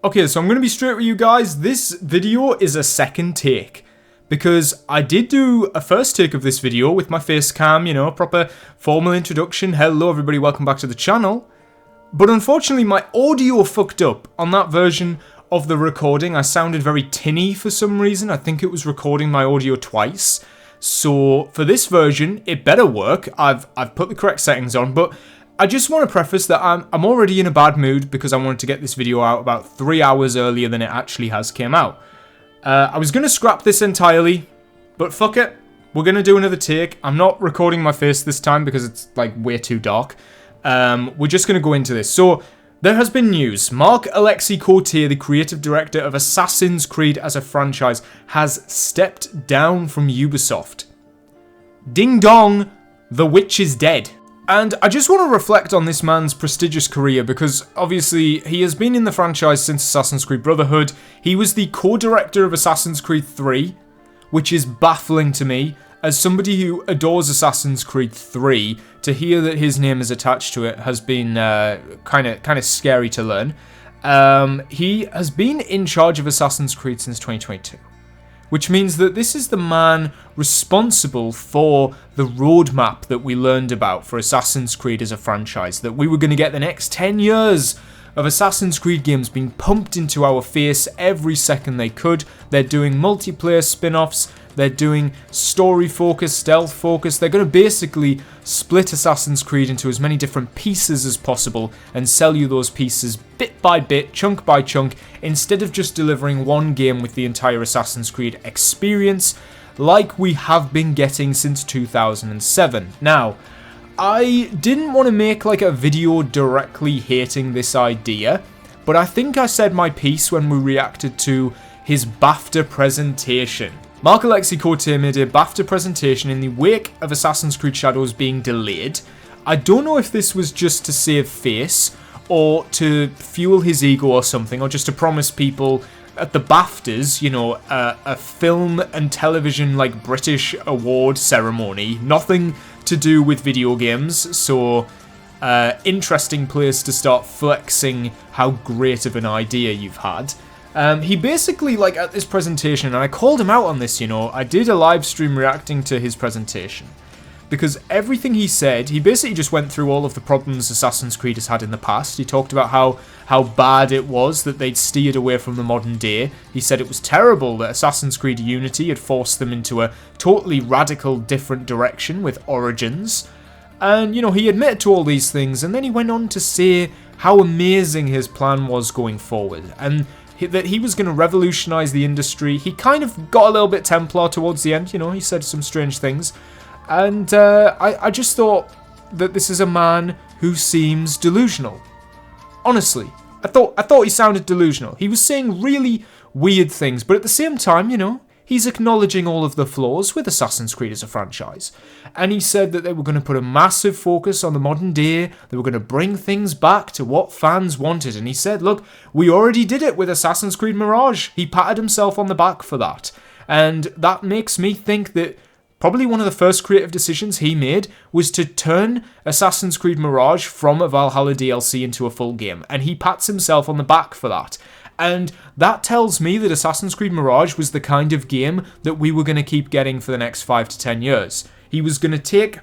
Okay, so I'm going to be straight with you guys. This video is a second take, because I did do a first take of this video with my face cam, you know, proper formal introduction. Hello everybody, welcome back to the channel. But unfortunately my audio fucked up on that version of the recording. I sounded very tinny for some reason. I think it was recording my audio twice. So for this version, it better work. I've put the correct settings on, but I just want to preface that I'm already in a bad mood because I wanted to get this video out about 3 hours earlier than it actually has came out. I was going to scrap this entirely, but fuck it. We're going to do another take. I'm not recording my face this time because it's like way too dark. We're just going to go into this. So there has been news. Marc-Alexis, the creative director of Assassin's Creed as a franchise, has stepped down from Ubisoft. Ding dong, the witch is dead. And I just want to reflect on this man's prestigious career because obviously he has been in the franchise since Assassin's Creed Brotherhood. He was the co-director of Assassin's Creed 3, which is baffling to me. As somebody who adores Assassin's Creed 3, to hear that his name is attached to it has been kind of scary to learn. He has been in charge of Assassin's Creed since 2022. Which means that this is the man responsible for the roadmap that we learned about for Assassin's Creed as a franchise. That we were going to get the next 10 years of Assassin's Creed games being pumped into our face every second they could. They're doing multiplayer spin-offs. They're doing story-focused, stealth-focused. They're going to basically split Assassin's Creed into as many different pieces as possible and sell you those pieces bit by bit, chunk by chunk, instead of just delivering one game with the entire Assassin's Creed experience like we have been getting since 2007. Now, I didn't want to make like a video directly hating this idea, but I think I said my piece when we reacted to his BAFTA presentation. Marc-Alexis made a BAFTA presentation in the wake of Assassin's Creed Shadows being delayed. I don't know if this was just to save face, or to fuel his ego or something, or just to promise people at the BAFTAs, you know, a film and television like British award ceremony. Nothing to do with video games, so interesting place to start flexing how great of an idea you've had. He basically, like, at this presentation, and I called him out on this, you know, I did a live stream reacting to his presentation, because everything he said, he basically just went through all of the problems Assassin's Creed has had in the past. He talked about how bad it was that they'd steered away from the modern day. He said it was terrible that Assassin's Creed Unity had forced them into a totally radical different direction with Origins. And, you know, he admitted to all these things, and then he went on to say how amazing his plan was going forward, and that he was going to revolutionize the industry. He kind of got a little bit Templar towards the end, you know, he said some strange things. And I just thought that this is a man who seems delusional. Honestly, I thought he sounded delusional. He was saying really weird things, but at the same time, you know, he's acknowledging all of the flaws with Assassin's Creed as a franchise. And he said that they were going to put a massive focus on the modern day. They were going to bring things back to what fans wanted. And he said, look, we already did it with Assassin's Creed Mirage. He patted himself on the back for that. And that makes me think that probably one of the first creative decisions he made was to turn Assassin's Creed Mirage from a Valhalla DLC into a full game. And he pats himself on the back for that. And that tells me that Assassin's Creed Mirage was the kind of game that we were going to keep getting for the next 5 to 10 years. He was going to take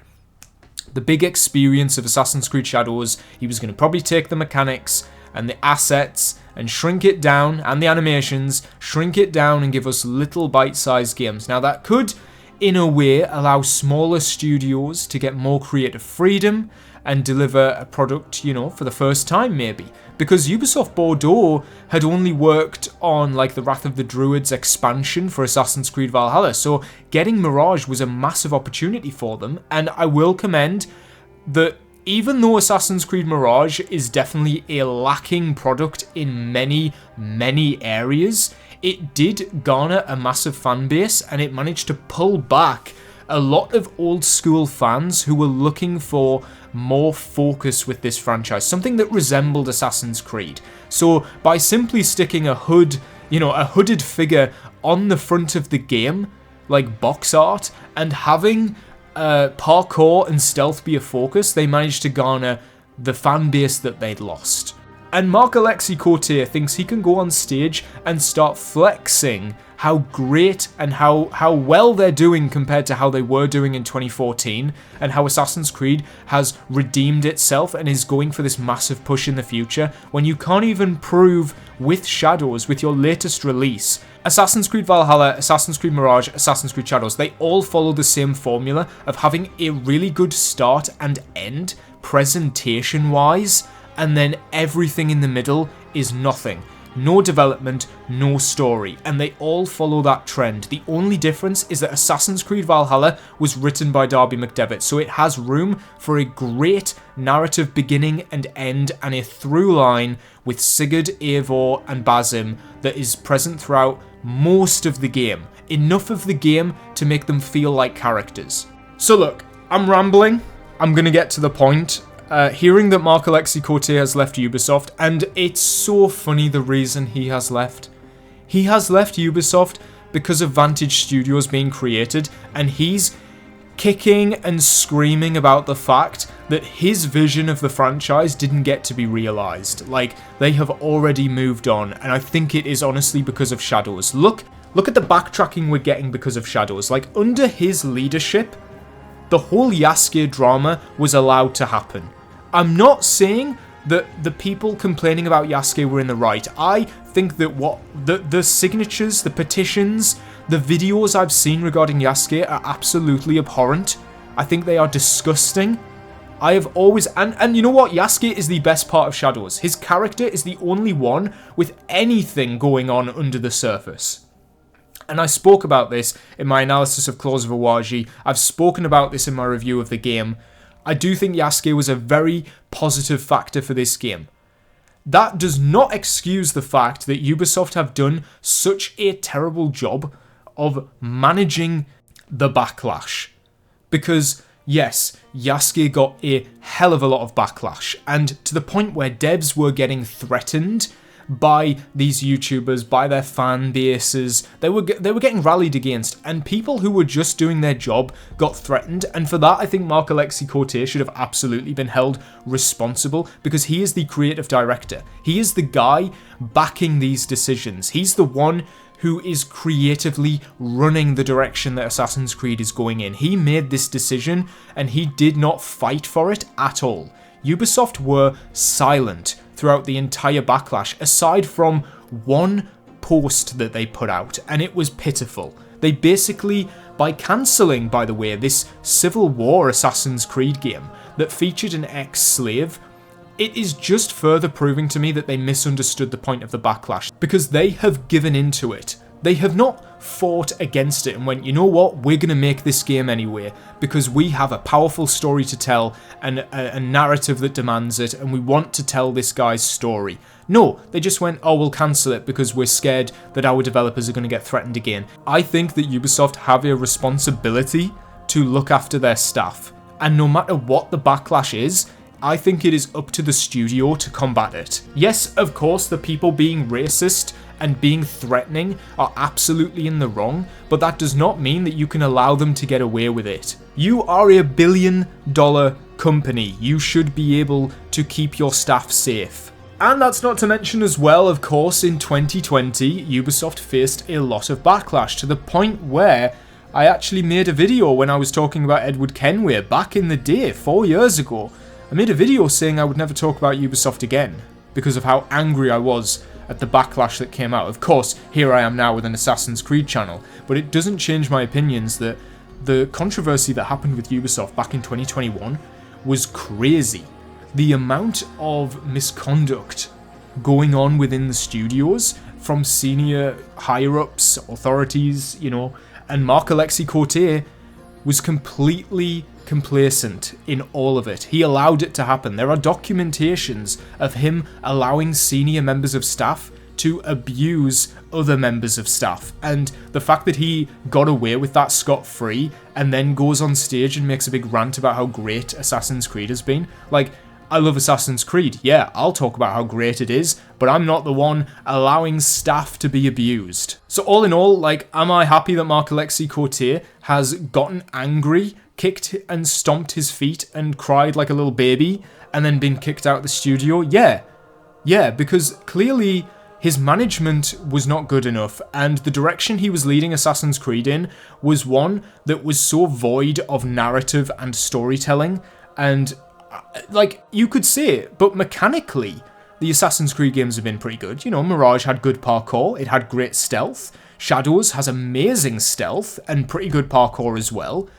the big experience of Assassin's Creed Shadows, he was going to probably take the mechanics and the assets and shrink it down, and the animations, shrink it down and give us little bite-sized games. Now that could, in a way, allow smaller studios to get more creative freedom and deliver a product, you know, for the first time maybe. Because Ubisoft Bordeaux had only worked on like the Wrath of the Druids expansion for Assassin's Creed Valhalla, so getting Mirage was a massive opportunity for them, and I will commend that even though Assassin's Creed Mirage is definitely a lacking product in many, many areas, it did garner a massive fan base, and it managed to pull back a lot of old school fans who were looking for more focus with this franchise, something that resembled Assassin's Creed. So by simply sticking a hood, you know, a hooded figure on the front of the game, like box art, and having parkour and stealth be a focus, they managed to garner the fan base that they'd lost. And Marc-Alexis Côté thinks he can go on stage and start flexing how great and how well they're doing compared to how they were doing in 2014, and how Assassin's Creed has redeemed itself and is going for this massive push in the future, when you can't even prove with Shadows, with your latest release. Assassin's Creed Valhalla, Assassin's Creed Mirage, Assassin's Creed Shadows, they all follow the same formula of having a really good start and end, presentation-wise, and then everything in the middle is nothing. No development, no story, and they all follow that trend. The only difference is that Assassin's Creed Valhalla was written by Darby McDevitt, so it has room for a great narrative beginning and end, and a through line with Sigurd, Eivor, and Basim that is present throughout most of the game. Enough of the game to make them feel like characters. So look, I'm rambling. I'm gonna get to the point. Hearing that Marc-Alexis Côté has left Ubisoft, and it's so funny the reason he has left. He has left Ubisoft because of Vantage Studios being created, and he's kicking and screaming about the fact that his vision of the franchise didn't get to be realised. Like, they have already moved on, and I think it is honestly because of Shadows. Look at the backtracking we're getting because of Shadows. Like, under his leadership, the whole Yasuke drama was allowed to happen. I'm not saying that the people complaining about Yasuke were in the right. I think that the signatures, the petitions, the videos I've seen regarding Yasuke are absolutely abhorrent. I think they are disgusting. I have always... And you know what? Yasuke is the best part of Shadows. His character is the only one with anything going on under the surface. And I spoke about this in my analysis of Claws of Awaji. I've spoken about this in my review of the game. I do think Yasuke was a very positive factor for this game. That does not excuse the fact that Ubisoft have done such a terrible job of managing the backlash. Because, yes, Yasuke got a hell of a lot of backlash, and to the point where devs were getting threatened by these YouTubers, by their fan bases. They were getting rallied against, and people who were just doing their job got threatened, and for that I think Marc-Alexis Côté should have absolutely been held responsible, because he is the creative director. He is the guy backing these decisions. He's the one who is creatively running the direction that Assassin's Creed is going in. He made this decision, and he did not fight for it at all. Ubisoft were silent throughout the entire backlash, aside from one post that they put out, and it was pitiful. They basically, by cancelling, by the way, this Civil War Assassin's Creed game that featured an ex-slave, it is just further proving to me that they misunderstood the point of the backlash, because they have given into it. They have not fought against it and went, you know what, we're going to make this game anyway because we have a powerful story to tell and a narrative that demands it, and we want to tell this guy's story. No, they just went, oh, we'll cancel it because we're scared that our developers are going to get threatened again. I think that Ubisoft have a responsibility to look after their staff, and no matter what the backlash is, I think it is up to the studio to combat it. Yes, of course, the people being racist and being threatening are absolutely in the wrong, but that does not mean that you can allow them to get away with it. You are a $1 billion company. You should be able to keep your staff safe. And that's not to mention as well, of course, in 2020, Ubisoft faced a lot of backlash, to the point where I actually made a video when I was talking about Edward Kenway back in the day, 4 years ago. I made a video saying I would never talk about Ubisoft again because of how angry I was at the backlash that came out. Of course, here I am now with an Assassin's Creed channel, but it doesn't change my opinions that the controversy that happened with Ubisoft back in 2021 was crazy. The amount of misconduct going on within the studios from senior higher-ups, authorities, you know, and Marc-Alexis Côté was completely complacent in all of it. He allowed it to happen. There are documentations of him allowing senior members of staff to abuse other members of staff, and the fact that he got away with that scot-free and then goes on stage and makes a big rant about how great Assassin's Creed has been. Like, I love Assassin's Creed, yeah, I'll talk about how great it is, but I'm not the one allowing staff to be abused. So all in all, like, am I happy that Marc-Alexis Côté has gotten angry, kicked and stomped his feet and cried like a little baby, and then been kicked out of the studio? Yeah. Yeah, because clearly his management was not good enough, and the direction he was leading Assassin's Creed in was one that was so void of narrative and storytelling, and, like, you could say it, but mechanically, the Assassin's Creed games have been pretty good. You know, Mirage had good parkour, it had great stealth, Shadows has amazing stealth, and pretty good parkour as well,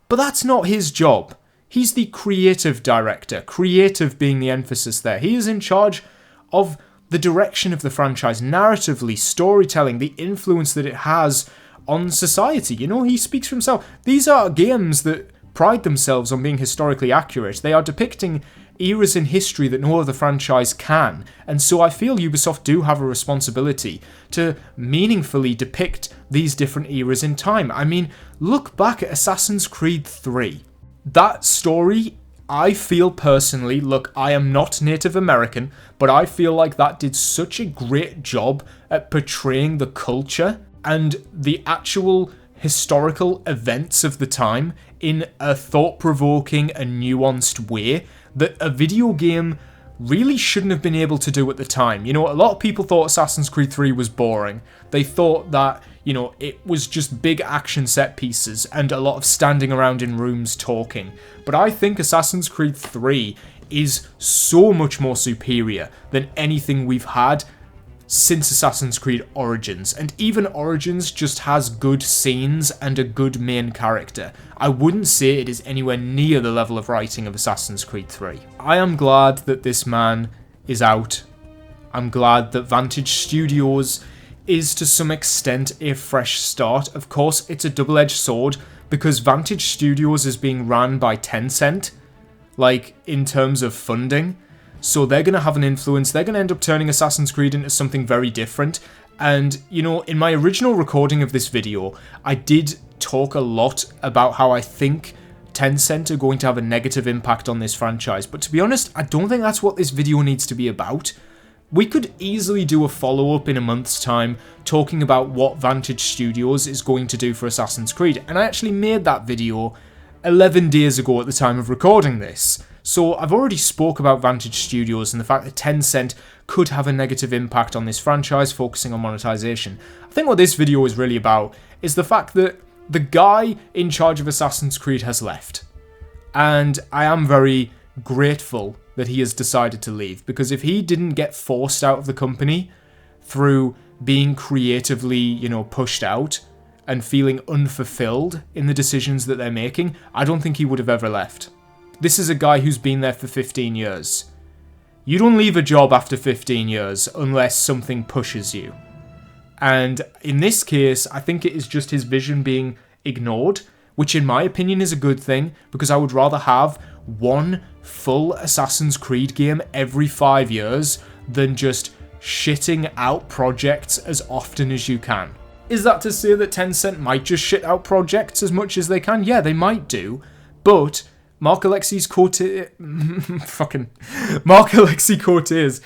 but that's not his job. He's the creative director, creative being the emphasis there. He is in charge of the direction of the franchise, narratively, storytelling, the influence that it has on society. You know, he speaks for himself. These are games that pride themselves on being historically accurate. They are depicting eras in history that no other franchise can. And so I feel Ubisoft do have a responsibility to meaningfully depict these different eras in time. I mean, look back at Assassin's Creed 3. That story, I feel personally, look, I am not Native American, but I feel like that did such a great job at portraying the culture and the actual historical events of the time in a thought-provoking and nuanced way that a video game really shouldn't have been able to do at the time. You know, a lot of people thought Assassin's Creed 3 was boring. They thought that, you know, it was just big action set pieces and a lot of standing around in rooms talking. But I think Assassin's Creed 3 is so much more superior than anything we've had since Assassin's Creed Origins, and even Origins just has good scenes and a good main character. I wouldn't say it is anywhere near the level of writing of Assassin's Creed 3. I am glad that this man is out. I'm glad that Vantage Studios is to some extent a fresh start. Of course, it's a double-edged sword because Vantage Studios is being ran by Tencent, like, in terms of funding. So they're going to have an influence, they're going to end up turning Assassin's Creed into something very different. And, you know, in my original recording of this video, I did talk a lot about how I think Tencent are going to have a negative impact on this franchise. But to be honest, I don't think that's what this video needs to be about. We could easily do a follow-up in a month's time talking about what Vantage Studios is going to do for Assassin's Creed. And I actually made that video 11 days ago at the time of recording this. So I've already spoke about Vantage Studios and the fact that Tencent could have a negative impact on this franchise, focusing on monetization. I think what this video is really about is the fact that the guy in charge of Assassin's Creed has left. And I am very grateful that he has decided to leave, because if he didn't get forced out of the company through being creatively, you know, pushed out and feeling unfulfilled in the decisions that they're making, I don't think he would have ever left. This is a guy who's been there for 15 years. You don't leave a job after 15 years unless something pushes you. And in this case, I think it is just his vision being ignored, which in my opinion is a good thing, because I would rather have one full Assassin's Creed game every 5 years than just shitting out projects as often as you can. Is that to say that Tencent might just shit out projects as much as they can? Yeah, they might do, but Marc-Alexis Côté, Marc-Alexis Côté's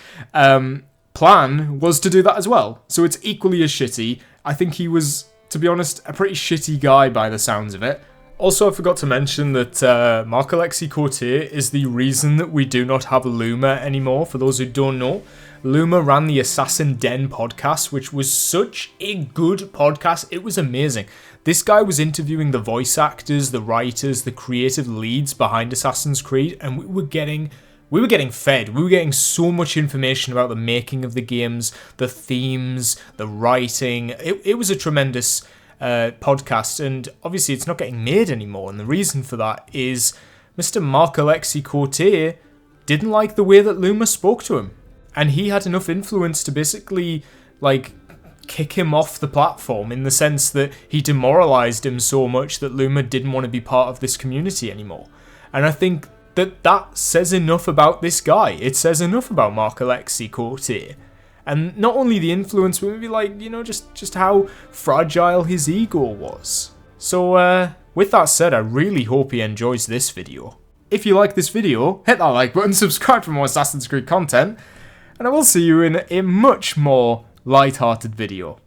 plan was to do that as well. So it's equally as shitty. I think he was, to be honest, a pretty shitty guy by the sounds of it. Also, I forgot to mention that Marc-Alexis Côté is the reason that we do not have Luma anymore. For those who don't know, Luma ran the Assassin Den podcast, which was such a good podcast. It was amazing. This guy was interviewing the voice actors, the writers, the creative leads behind Assassin's Creed, and we were getting fed. We were getting so much information about the making of the games, the themes, the writing. It was a tremendous podcast, and obviously it's not getting made anymore, and the reason for that is Mr. Marc-Alexis Côté didn't like the way that Luma spoke to him, and he had enough influence to basically, like, kick him off the platform, in the sense that he demoralized him so much that Luma didn't want to be part of this community anymore. And I think that says enough about this guy. It says enough about Marc-Alexis Côté. And not only the influence, but maybe, like, you know, just how fragile his ego was. So, with that said, I really hope he enjoys this video. If you like this video, hit that like button, subscribe for more Assassin's Creed content, and I will see you in a much more light-hearted video.